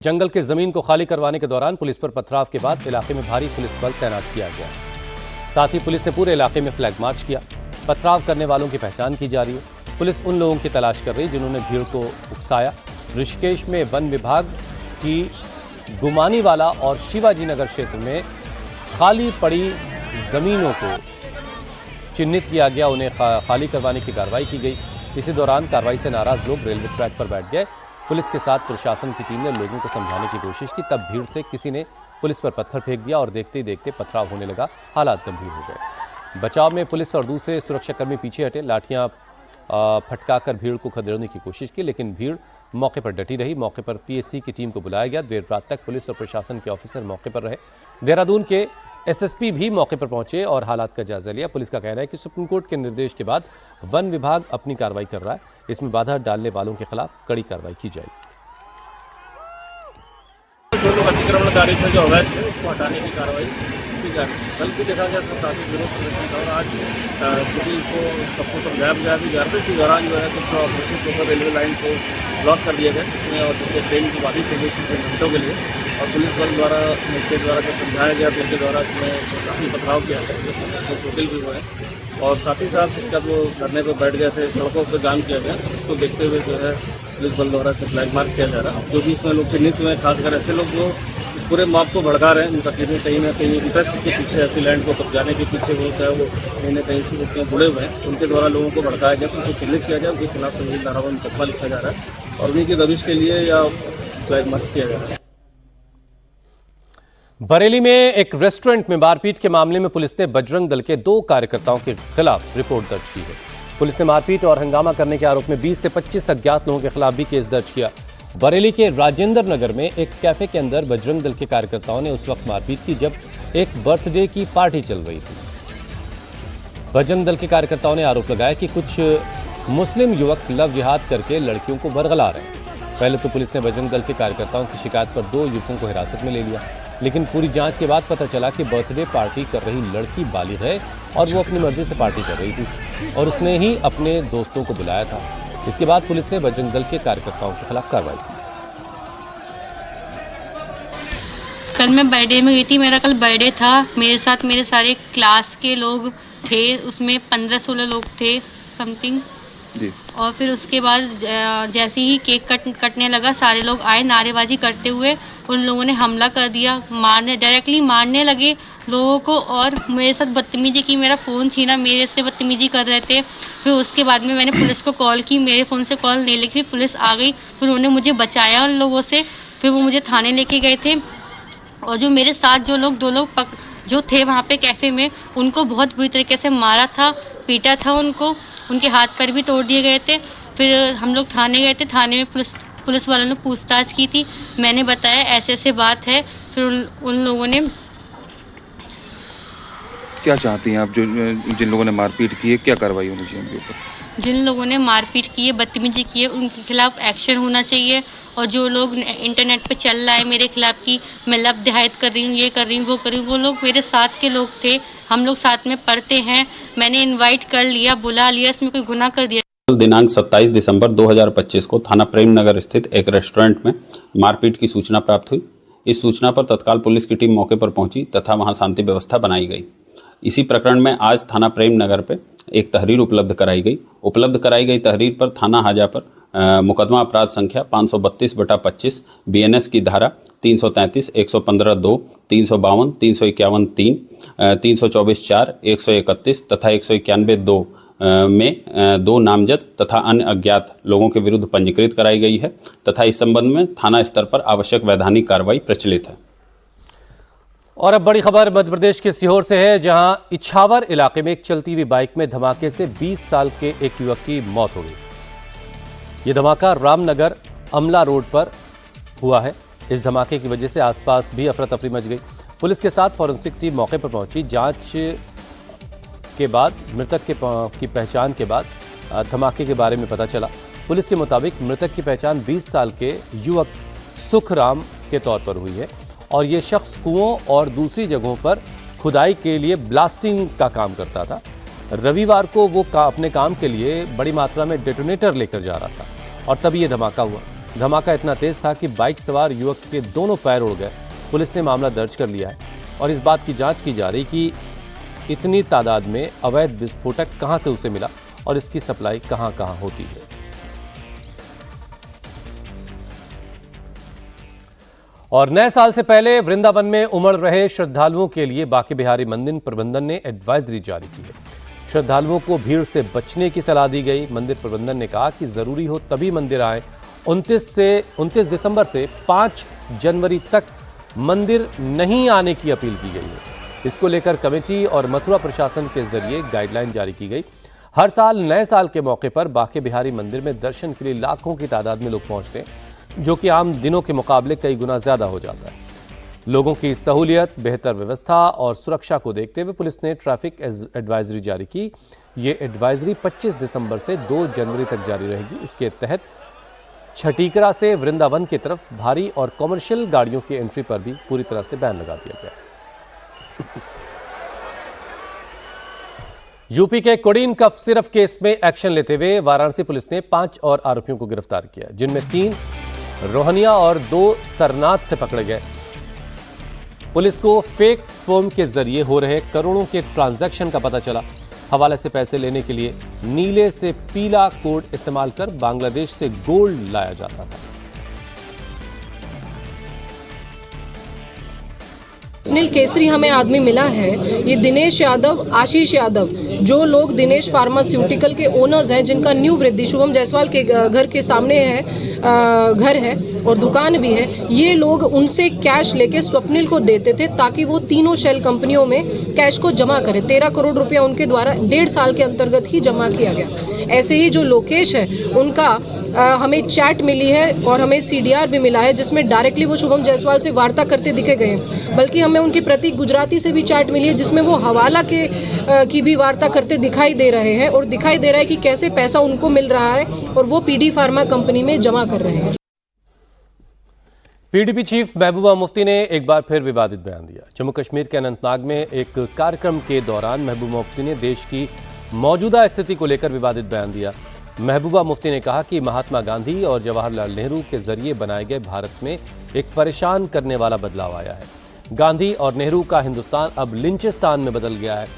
जंगल के जमीन को खाली करवाने के दौरान पुलिस पर पथराव के बाद इलाके में भारी पुलिस बल तैनात किया गया। साथ ही पुलिस ने पूरे इलाके में फ्लैग मार्च किया। पथराव करने वालों की पहचान की जा रही है। पुलिस उन लोगों की तलाश कर रही है जिन्होंने भीड़ को उकसाया। ऋषिकेश में वन विभाग की गुमानीवाला और शिवाजी नगर क्षेत्र में खाली पड़ी जमीनों को चिन्हित किया गया, उन्हें खाली करवाने की कार्रवाई की गई। इसी दौरान कार्रवाई से नाराज लोग रेलवे ट्रैक पर बैठ गए। पुलिस के साथ प्रशासन की टीम ने लोगों को समझाने की कोशिश की, तब भीड़ से किसी ने पुलिस पर पत्थर फेंक दिया और देखते ही देखते पथराव होने लगा। हालात गंभीर हो गए। बचाव में पुलिस और दूसरे सुरक्षाकर्मी पीछे हटे, लाठियां फटकाकर भीड़ को खदेड़ने की कोशिश की, लेकिन भीड़ मौके पर डटी रही। मौके पर पीएससी की टीम को बुलाया गया। देर रात तक पुलिस और प्रशासन के ऑफिसर मौके पर रहे। देहरादून के एसएसपी भी मौके पर पहुंचे और हालात का जायजा लिया। पुलिस का कहना है कि सुप्रीम कोर्ट के निर्देश के बाद वन विभाग अपनी कार्रवाई कर रहा है। इसमें बाधा डालने वालों के खिलाफ कड़ी कार्रवाई की जाएगी। जो लोग अतिक्रमणकारी थे, जो अवैध थे, उसको हटाने की कार्रवाई की जा रही है। कल भी देखा गया सब काफ़ी विरोध प्रदर्शन था और आज चूँकि इसको सबको समझाया बुझाया भी जा रहा है। इसी दौरान जो है कुछ ऑपरेशन के ऊपर रेलवे लाइन को ब्लॉक कर दिया गया, जिसमें और जिससे ट्रेन की बाधित हो गई कुछ घंटों के लिए। और पुलिस बल द्वारा मजिस्ट्रेट द्वारा जब समझाया गया तो उनके द्वारा इसमें काफ़ी पथराव किया गया, जिसमें टोटल भी हुए हैं। और साथ ही साथ जब वो धरने पर बैठ गए थे, सड़कों पर जाम किया गया। इसको देखते हुए जो है पुलिस बल द्वारा से फ्लैग मार्च किया जा रहा है। जो भी इसमें लोग चिन्हित हुए, खासकर ऐसे लोग जो इस पूरे मॉब को भड़का रहे हैं, उनका कहीं ना कहीं इंटरेस्ट इसके पीछे, ऐसी लैंड को कब्जाने के पीछे वो चाहे वो कहीं ना कहीं से इसमें जुड़े हुए हैं, उनके द्वारा लोगों को भड़काया गया। तो उनको चिन्हित किया जाए, उनके खिलाफ संगीन धारा में मुकदमा लिखा जा रहा है और उन्हीं की दबिश के लिए या फ्लैग मार्च किया जा रहा है। बरेली में एक रेस्टोरेंट में मारपीट के मामले में पुलिस ने बजरंग दल के 2 कार्यकर्ताओं के खिलाफ रिपोर्ट दर्ज की है। पुलिस ने मारपीट और हंगामा करने के आरोप में 20 से 25 अज्ञात लोगों के खिलाफ भी केस दर्ज किया। बरेली के राजेंद्र नगर में एक कैफे के अंदर बजरंग दल के कार्यकर्ताओं ने उस वक्त मारपीट की जब एक बर्थडे की पार्टी चल रही थी। बजरंग दल के कार्यकर्ताओं ने आरोप लगाया कि कुछ मुस्लिम युवक लव जिहाद करके लड़कियों को बरगला रहे हैं। पहले तो पुलिस ने बजरंग दल के कार्यकर्ताओं की शिकायत पर 2 युवकों को हिरासत में ले लिया, लेकिन पूरी जांच के बाद पता चला कि बर्थडे पार्टी कर रही लड़की बालिग है और वो अपनी मर्जी से पार्टी कर रही थी और उसने ही अपने दोस्तों को बुलाया था। इसके बाद पुलिस ने बजरंग दल के कार्यकर्ताओं के खिलाफ कार्रवाई की। कल मैं बर्थडे में गई थी। मेरा कल बर्थडे था। मेरे साथ मेरे सारे क्लास के लोग थे, उसमें 15-16 लोग थे समथिंग जी। और फिर उसके बाद जैसे ही केक कटने लगा, सारे लोग आए नारेबाजी करते हुए। उन लोगों ने हमला कर दिया, डायरेक्टली मारने लगे लोगों को और मेरे साथ बदतमीजी की। मेरा फ़ोन छीना, मेरे से बदतमीजी कर रहे थे। फिर उसके बाद में मैंने पुलिस को कॉल की, मेरे फ़ोन से कॉल नहीं लगी। पुलिस आ गई, फिर उन्होंने मुझे बचाया उन लोगों से। फिर वो मुझे थाने लेके गए थे और जो मेरे साथ जो लोग 2 लोग जो थे वहाँ पे कैफ़े में, उनको बहुत बुरी तरीके से मारा था, पीटा था उनको, उनके हाथ पैर भी तोड़ दिए गए थे। फिर हम लोग थाने गए थे। थाने में पुलिस वालों ने पूछताछ की थी। मैंने बताया ऐसे ऐसे बात है। फिर उन लोगों ने क्या चाहती हैं आप, जो जिन लोगों ने मारपीट की है, क्या कार्रवाई होनी चाहिए उनके ऊपर? जिन लोगों ने मारपीट की है, बदतमीजी की है, उनके खिलाफ एक्शन होना चाहिए। और जो लोग इंटरनेट पे चल रहा है मेरे खिलाफ कि मैं लव जिहाद कर रही हूँ, ये कर रही हूँ, वो कर रही हूँ, वो लोग मेरे साथ के लोग थे। हम लोग साथ में पढ़ते हैं। मैंने इन्वाइट कर लिया, बुला लिया, इसमें कोई गुनाह कर दिया। दिनांक 27 दिसंबर 2025 को थाना प्रेम नगर स्थित एक रेस्टोरेंट में मारपीट की सूचना प्राप्त हुई। इस सूचना पर तत्काल पुलिस की टीम मौके पर पहुंची तथा वहां शांति व्यवस्था बनाई गई। इसी प्रकरण में आज थाना प्रेम नगर पे एक तहरीर उपलब्ध कराई गई। तहरीर पर थाना हाजा पर मुकदमा अपराध संख्या 532/25 बीएनएस की धारा 333, 115(2), 352, 351(3), 324(4), 131 तथा 191(2) में 2 नामजद तथा अन्य अज्ञात लोगों के विरुद्ध पंजीकृत कराई गई है तथा इस संबंध में थाना स्तर पर आवश्यक वैधानिक कार्रवाई प्रचलित है। और अब बड़ी खबर मध्य प्रदेश के सीहोर से है, जहां इछावर इलाके में एक चलती हुई बाइक में धमाके से 20 साल के एक युवक की मौत हो गई। यह धमाका रामनगर अमला रोड पर हुआ है। इस धमाके की वजह से आसपास भी अफरा तफरी मच गई। पुलिस के साथ फॉरेंसिक टीम मौके पर पहुंची। जांच के बाद मृतक की पहचान के बाद धमाके के बारे में पता चला। पुलिस के मुताबिक मृतक की पहचान 20 साल के युवक सुखराम के तौर पर हुई है और ये शख्स कुओं और दूसरी जगहों पर खुदाई के लिए ब्लास्टिंग का काम करता था। रविवार को वो अपने काम के लिए बड़ी मात्रा में डेटोनेटर लेकर जा रहा था और तभी ये धमाका हुआ। धमाका इतना तेज था कि बाइक सवार युवक के दोनों पैर उड़ गए। पुलिस ने मामला दर्ज कर लिया है और इस बात की जांच की जा रही कि इतनी तादाद में अवैध विस्फोटक कहां से उसे मिला और इसकी सप्लाई कहां कहां होती है। और नए साल से पहले वृंदावन में उमड़ रहे श्रद्धालुओं के लिए बांके बिहारी मंदिर प्रबंधन ने एडवाइजरी जारी की है। श्रद्धालुओं को भीड़ से बचने की सलाह दी गई। मंदिर प्रबंधन ने कहा कि जरूरी हो तभी मंदिर आए। 29 दिसंबर से 5 जनवरी तक मंदिर नहीं आने की अपील की गई है। इसको लेकर कमेटी और मथुरा प्रशासन के जरिए गाइडलाइन जारी की गई। हर साल नए साल के मौके पर बांके बिहारी मंदिर में दर्शन के लिए लाखों की तादाद में लोग पहुंचते हैं, जो कि आम दिनों के मुकाबले कई गुना ज्यादा हो जाता है। लोगों की सहूलियत, बेहतर व्यवस्था और सुरक्षा को देखते हुए पुलिस ने ट्रैफिक एडवाइजरी जारी की। ये एडवाइजरी 25 दिसंबर से 2 जनवरी तक जारी रहेगी। इसके तहत छटीकरा से वृंदावन की तरफ भारी और कॉमर्शियल गाड़ियों की एंट्री पर भी पूरी तरह से बैन लगा दिया गया। यूपी के कोडीन कफ सिरफ केस में एक्शन लेते हुए वाराणसी पुलिस ने 5 और आरोपियों को गिरफ्तार किया, जिनमें 3 रोहनिया और 2 सरनाथ से पकड़े गए। पुलिस को फेक फर्म के जरिए हो रहे करोड़ों के ट्रांजैक्शन का पता चला। हवाले से पैसे लेने के लिए नीले से पीला कोड इस्तेमाल कर बांग्लादेश से गोल्ड लाया जाता था। अनिल केसरी हमें आदमी मिला है, ये दिनेश यादव, आशीष यादव, जो लोग दिनेश फार्मास्यूटिकल के ओनर्स हैं, जिनका न्यू वृद्धि शुभम जायसवाल के घर के सामने है, घर है और दुकान भी है। ये लोग उनसे कैश लेके स्वप्निल को देते थे ताकि वो तीनों शेल कंपनियों में कैश को जमा करे। 13 करोड़ रुपया उनके द्वारा 1.5 साल के अंतर्गत ही जमा किया गया। ऐसे ही जो लोकेश है, उनका हमें चैट मिली है और हमें CDR भी मिला है, जिसमें डायरेक्टली वो शुभम जायसवाल से वार्ता करते दिखे गए हैं। बल्कि हमें उनकी प्रतीक गुजराती से भी चैट मिली है, जिसमें वो हवाला की भी वार्ता करते दिखाई दे रहे हैं और दिखाई दे रहा है कि कैसे पैसा उनको मिल रहा है और वो PD फार्मा कंपनी में जमा कर रहे हैं। PDP चीफ महबूबा मुफ्ती ने एक बार फिर विवादित बयान दिया। जम्मू कश्मीर के अनंतनाग में एक कार्यक्रम के दौरान महबूबा मुफ्ती ने देश की मौजूदा स्थिति को लेकर विवादित बयान दिया। महबूबा मुफ्ती ने कहा कि महात्मा गांधी और जवाहरलाल नेहरू के जरिए बनाए गए भारत में एक परेशान करने वाला बदलाव आया है। गांधी और नेहरू का हिंदुस्तान अब लिंचिस्तान में बदल गया है।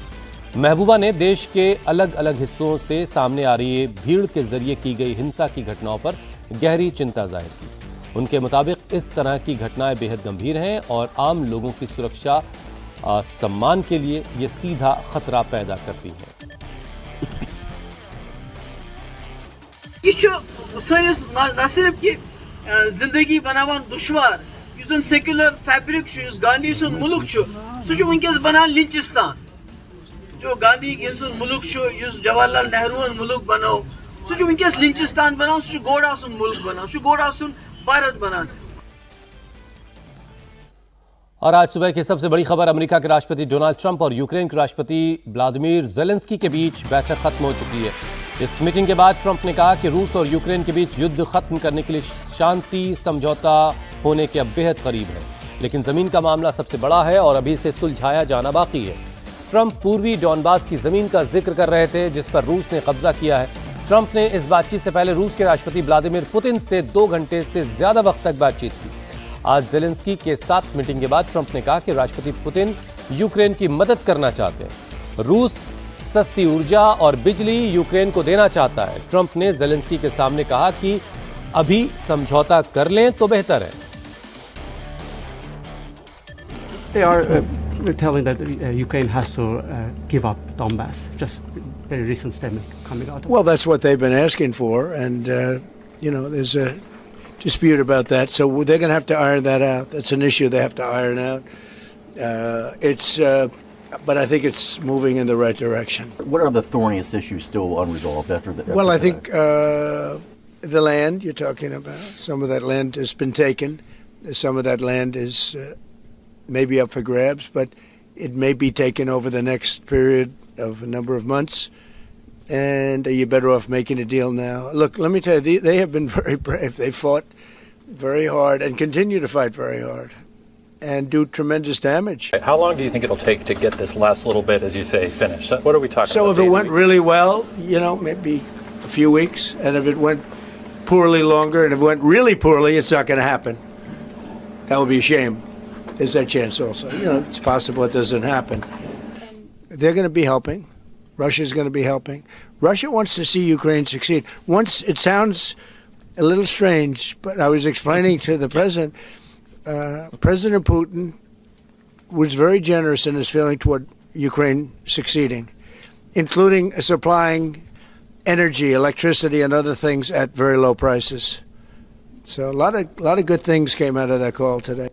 महबूबा ने देश के अलग अलग हिस्सों से सामने आ रही भीड़ के जरिए की गई हिंसा की घटनाओं पर गहरी चिंता जाहिर की। उनके मुताबिक इस तरह की घटनाएं बेहद गंभीर हैं और आम लोगों की सुरक्षा सम्मान के लिए ये सीधा खतरा पैदा करती है। न सिर्फ कि जिंदगी बनावान दुश्वार, सेक्युलर फैब्रिक गांधी सुन मुल्क वनकस बनान लिंचिस्तान। जो गांधी मुल्क जवाहरलाल नेहरू मुल्क बनो वनकस लिंचिस्तान बनाओ, गोड़ा सुन मुल्क बनाओ, गोड़ा सुन भारत बनान। और आज सुबह की सबसे बड़ी खबर, अमेरिका के राष्ट्रपति डोनाल्ड ट्रंप और यूक्रेन के राष्ट्रपति व्लादिमीर ज़ेलेंस्की के बीच बैठक खत्म हो चुकी है। इस मीटिंग के बाद ट्रंप ने कहा कि रूस और यूक्रेन के बीच युद्ध खत्म करने के लिए शांति समझौता होने के अब बेहद करीब है, लेकिन जमीन का मामला सबसे बड़ा है और अभी इसे सुलझाया जाना बाकी है। ट्रंप पूर्वी डॉनबास की जमीन का जिक्र कर रहे थे, जिस पर रूस ने कब्जा किया है। ट्रंप ने इस बातचीत से पहले रूस के राष्ट्रपति व्लादिमीर पुतिन से 2 घंटे से ज्यादा वक्त तक बातचीत की। आज ज़ेलेंस्की के साथ मीटिंग के बाद ट्रंप ने कहा कि राष्ट्रपति पुतिन यूक्रेन की मदद करना चाहते हैं। रूस सस्ती ऊर्जा और बिजली यूक्रेन को देना चाहता है। ट्रंप ने ज़ेलेंस्की के सामने कहा कि अभी समझौता कर लें तो बेहतर है। They are telling that Ukraine has to give up Donbass. Just very recent statement coming out. Well, that's what they've been asking for, and there's a dispute about that. So they're going to have to iron that out. That's an issue they have to iron out. But I think it's moving in the right direction. What are the thorniest issues still unresolved after the? Well, I think the land you're talking about. Some of that land has been taken. Some of that land is maybe up for grabs, but it may be taken over the next period of a number of months. And you're better off making a deal now. Look, let me tell you, they have been very brave. They fought very hard and continue to fight very hard and do tremendous damage. How long do you think it'll take to get this last little bit, as you say, finished? What are we talking about? So if it went really well, maybe a few weeks. And if it went poorly longer, and if it went really poorly, it's not going to happen. That would be a shame. There's that chance also. It's possible it doesn't happen. They're going to be helping. Russia's going to be helping. Russia wants to see Ukraine succeed. Once, it sounds a little strange, but I was explaining to the president, President Putin was very generous in his feeling toward Ukraine succeeding, including supplying energy, electricity, and other things at very low prices. So a lot of good things came out of that call today.